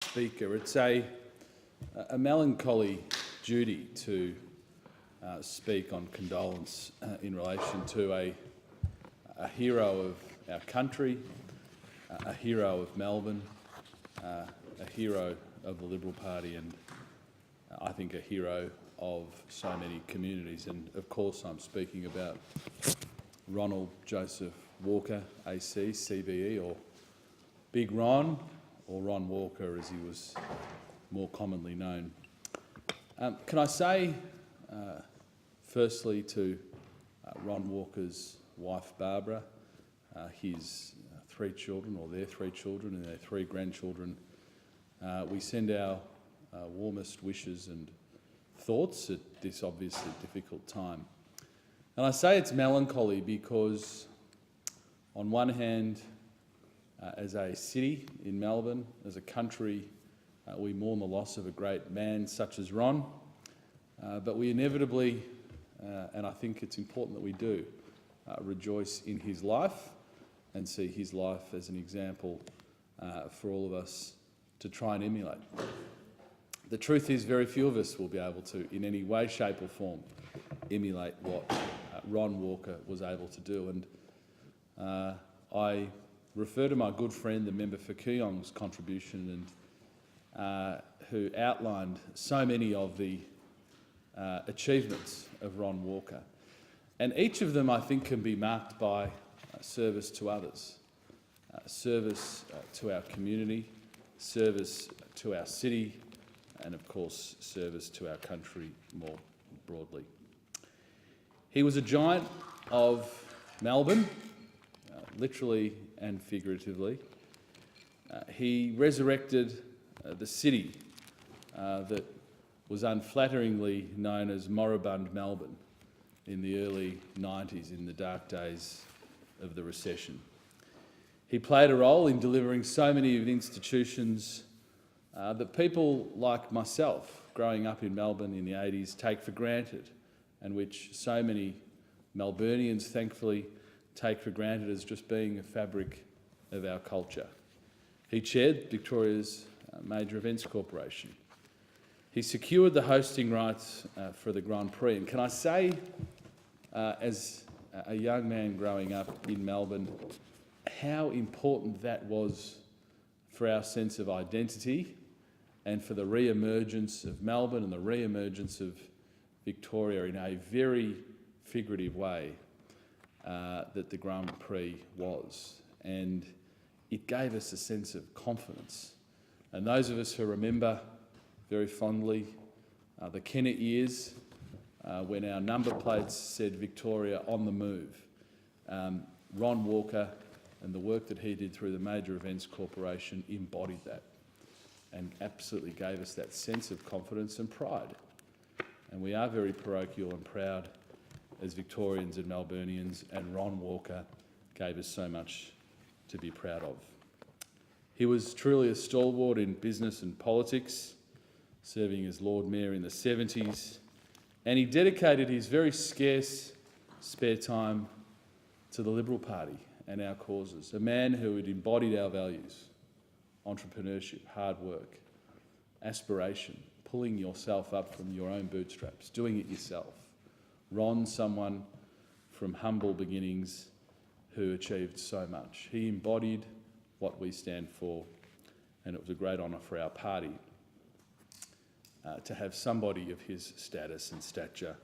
Speaker. It's a melancholy duty to speak on condolence in relation to a hero of our country, a hero of Melbourne, a hero of the Liberal Party, and I think a hero of so many communities. And of course I'm speaking about Ronald Joseph Walker, AC, CBE, or Big Ron, or Ron Walker as he was more commonly known. Can I say, firstly, to Ron Walker's wife Barbara, his three children, or their three children, and their three grandchildren, we send our warmest wishes and thoughts at this obviously difficult time. And I say it's melancholy because, on one hand, as a city in Melbourne, as a country, we mourn the loss of a great man such as Ron, but we inevitably, and I think it's important that we do, rejoice in his life and see his life as an example for all of us to try and emulate. The truth is, very few of us will be able to, in any way, shape or form, emulate what Ron Walker was able to do. And I refer to my good friend, the member for Kooyong's contribution, and who outlined so many of the achievements of Ron Walker. And each of them, I think, can be marked by service to others, service to our community, service to our city, and of course, service to our country more broadly. He was a giant of Melbourne, literally and figuratively. He resurrected the city that was unflatteringly known as moribund Melbourne in the early 90s, in the dark days of the recession. He played a role in delivering so many of the institutions that people like myself, growing up in Melbourne in the 80s, take for granted, and which so many Melburnians, thankfully, take for granted as just being a fabric of our culture. He chaired Victoria's Major Events Corporation. He secured the hosting rights for the Grand Prix. And can I say, as a young man growing up in Melbourne, how important that was for our sense of identity and for the re-emergence of Melbourne and the re-emergence of Victoria in a very figurative way that the Grand Prix was. And it gave us a sense of confidence. And those of us who remember very fondly the Kennett years, when our number plates said Victoria on the move, Ron Walker and the work that he did through the Major Events Corporation embodied that and absolutely gave us that sense of confidence and pride. And we are very parochial and proud as Victorians and Melburnians, and Ron Walker gave us so much to be proud of. He was truly a stalwart in business and politics, serving as Lord Mayor in the 70s, and he dedicated his very scarce spare time to the Liberal Party and our causes. A man who had embodied our values: entrepreneurship, hard work, aspiration, pulling yourself up from your own bootstraps, doing it yourself. Ron, someone from humble beginnings who achieved so much. He embodied what we stand for, and it was a great honour for our party to have somebody of his status and stature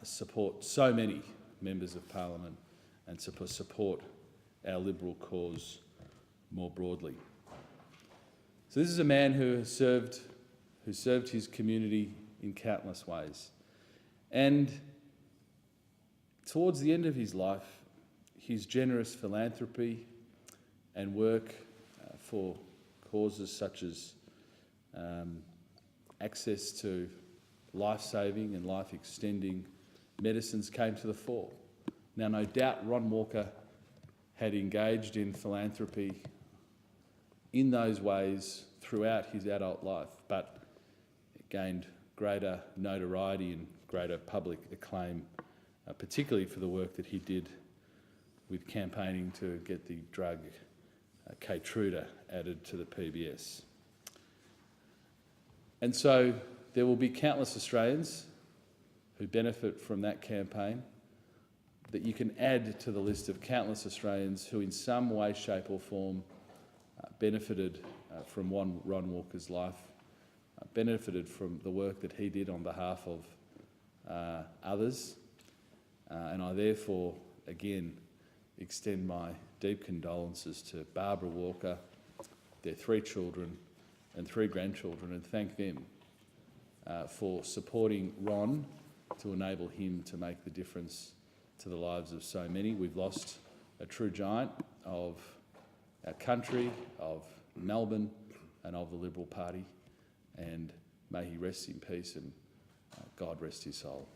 support so many members of Parliament and support our Liberal cause more broadly. So this is a man who served his community in countless ways. And towards the end of his life, his generous philanthropy and work for causes such as access to life-saving and life-extending medicines came to the fore. Now, no doubt Ron Walker had engaged in philanthropy in those ways throughout his adult life, but it gained greater notoriety and greater public acclaim, particularly for the work that he did with campaigning to get the drug Keytruda added to the PBS. And so there will be countless Australians who benefit from that campaign that you can add to the list of countless Australians who in some way, shape or form benefited from Ron Walker's life, benefited from the work that he did on behalf of others. And I therefore, again, extend my deep condolences to Barbara Walker, their 3 children and 3 grandchildren, and thank them for supporting Ron to enable him to make the difference to the lives of so many. We've lost a true giant of our country, of Melbourne and of the Liberal Party, and may he rest in peace and God rest his soul.